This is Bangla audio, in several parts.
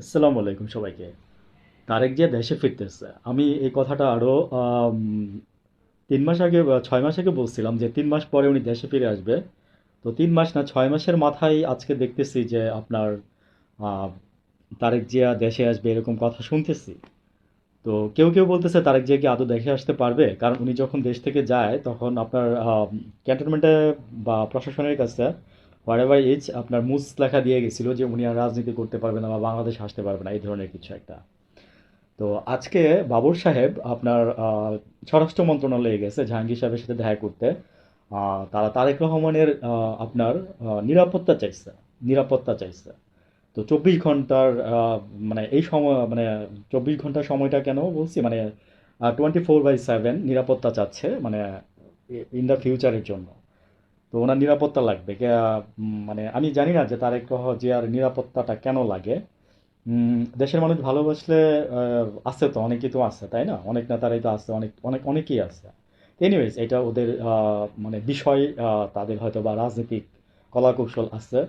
আসসালামু আলাইকুম সবাইকে। তারেক যে দেশে ফিরতেছে, আমি এই কথাটা আরো ৩ মাস আগে বা ৬ মাস আগে বলছিলাম যে ৩ মাস পরে উনি দেশে ফিরে আসবে। তো ৩ মাস না ৬ মাসের মাথায় আজকে দেখতেছি যে আপনার আহ, তারেক জিয়া দেশে আসবে এরকম কথা শুনতেছি। তো কেউ কেউ বলতেছে তারেক জিয়া কি আদৌ দেশে আসতে পারবে, কারণ উনি যখন দেশ থেকে যায় তখন আপনার ক্যান্টনমেন্টে বা প্রশাসনের কাছে হোয়াট এভার ইজ আপনার মুস লেখা দিয়ে গেছিল যে উনি আর রাজনীতি করতে পারবে না বা বাংলাদেশ আসতে পারবে না, এই ধরনের কিছু একটা। তো আজকে বাবর সাহেব আপনার স্বরাষ্ট্র মন্ত্রণালয়ে গেছে জাহাঙ্গীর সাহেবের সাথে দেখা করতে। তারা তারেক রহমানের আপনার নিরাপত্তা চাইছে, নিরাপত্তা চাইছে। তো 24 ঘন্টার মানে এই সময় মানে 24 ঘন্টার সময়টা কেন বলছি, মানে 24/7 নিরাপত্তা চাচ্ছে, মানে ইন দ্য ফিউচারের জন্য। তো ওনার নিরাপত্তা লাগবে মানে আমি জানি না যে তারেক জিয়ার নিরাপত্তাটা কেন লাগে। দেশের মানুষ ভালোবাসলে আছে তো অনেকেই তো আছে, তাই না? অনেক নেতারাই তো আছে, অনেক অনেক অনেকেই আছে। এনিওয়েজ এটা ওদের মানে বিষয়, তাদের হয়তো বা রাজনৈতিক কলাকৌশল আছে।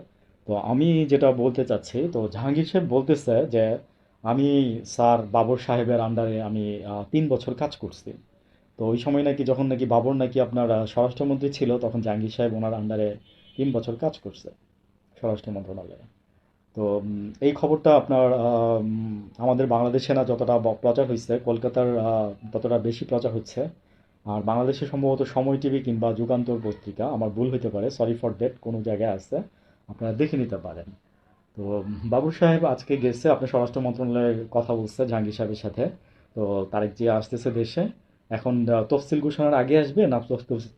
তো আমি যেটা বলতে চাচ্ছি, তো জাহাঙ্গীর সাহেব বলতেছে যে আমি স্যার বাবর সাহেবের আন্ডারে আমি 3 বছর কাজ করছি। তো ওই সময় নাকি যখন নাকি বাবর নাকি আপনার স্বরাষ্ট্রমন্ত্রী ছিল, তখন জাহাঙ্গীর সাহেব ওনার আন্ডারে 3 বছর কাজ করছে স্বরাষ্ট্র মন্ত্রণালয়ে। তো এই খবরটা আপনার আমাদের বাংলাদেশে না যতটা প্রচার হয়েছে, কলকাতার ততটা বেশি প্রচার হচ্ছে। আর বাংলাদেশে সম্ভবত সময় টিভি কিংবা যুগান্তর পত্রিকা, আমার ভুল হতে পারে, সরি ফর দ্যাট, কোনো জায়গায় আছে, আপনারা দেখে নিতে পারেন। তো বাবুর সাহেব আজকে গেছে আপনার স্বরাষ্ট্র মন্ত্রণালয়ের কথা বলছে জাহাঙ্গীর সাহেবের সাথে। তো তারেক জিয়া আসতেছে দেশে। এখন তফসিল ঘোষণার আগে আসবে না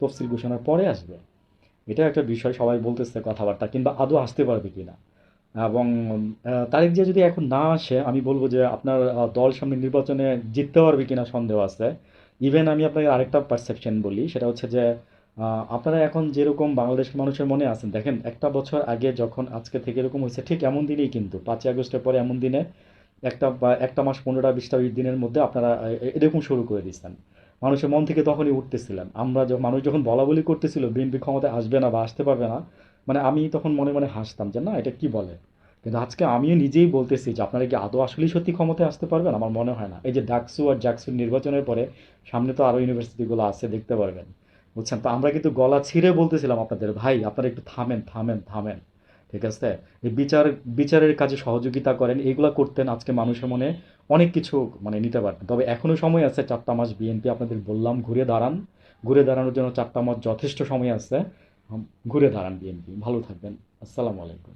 তফসিল ঘোষণার পরে আসবে, এটা একটা বিষয় সবাই বলতেছে কথাবার্তা, কিংবা আদৌ আসতে পারবে কিনা। এবং তারেক জিয়া যদি এখন না আসে, আমি বলবো যে আপনার দল সামনে নির্বাচনে জিততে পারবে কিনা সন্দেহ আছে। ইভেন আমি আপনাকে আরেকটা পারসেপশন বলি, সেটা হচ্ছে যে আপনারা এখন যেরকম বাংলাদেশের মানুষের মনে আছেন, দেখেন একটা বছর আগে যখন আজকে থেকে এরকম হয়েছে, ঠিক এমন দিনেই কিন্তু 5ই আগস্টের পরে এমন দিনে একটা মাস 15টা 20টা দিনের মধ্যে আপনারা এরকম শুরু করে দিচ্ছেন। মানুষের মন থেকে তখনই উঠতেছিলেন, মানুষ যখন বলা বলি করতেছিল বিএনপি ক্ষমতায় আসবে না বা আসতে পারবে না, মানে আমি তখন মনে মনে হাসতাম যে না, এটা কি বলে। কিন্তু আজকে আমিও নিজেই বলতেছি যে আপনারা কি আদৌ আসলেই সত্যি ক্ষমতায় আসতে পারবেন, আমার মনে হয় না। এই যে ডাকসু আর জাকসুর নির্বাচনের পরে সামনে তো আরো ইউনিভার্সিটিগুলো আছে, দেখতে পারবেন। বুঝছেন? তো আমরা কিন্তু গলা ছিঁড়ে বলতেছিলাম আপনাদের, ভাই আপনারা একটু থামেন থামেন থামেন। ঠিক আছে? এই বিচারের কাজে সহযোগিতা করেন, এগুলা করতেন, আজকে মানুষের মনে অনেক কিছু মানে নিতে পারতেন। তবে এখনো সময় আছে, 4টা মাস বিএনপি আপনাদের বললাম ঘুরে দাঁড়ান। ঘুরে দাঁড়ানোর জন্য 4টা মাস যথেষ্ট সময় আছে। ঘুরে দাঁড়ান বিএনপি, ভালো থাকবেন। আসসালামু আলাইকুম।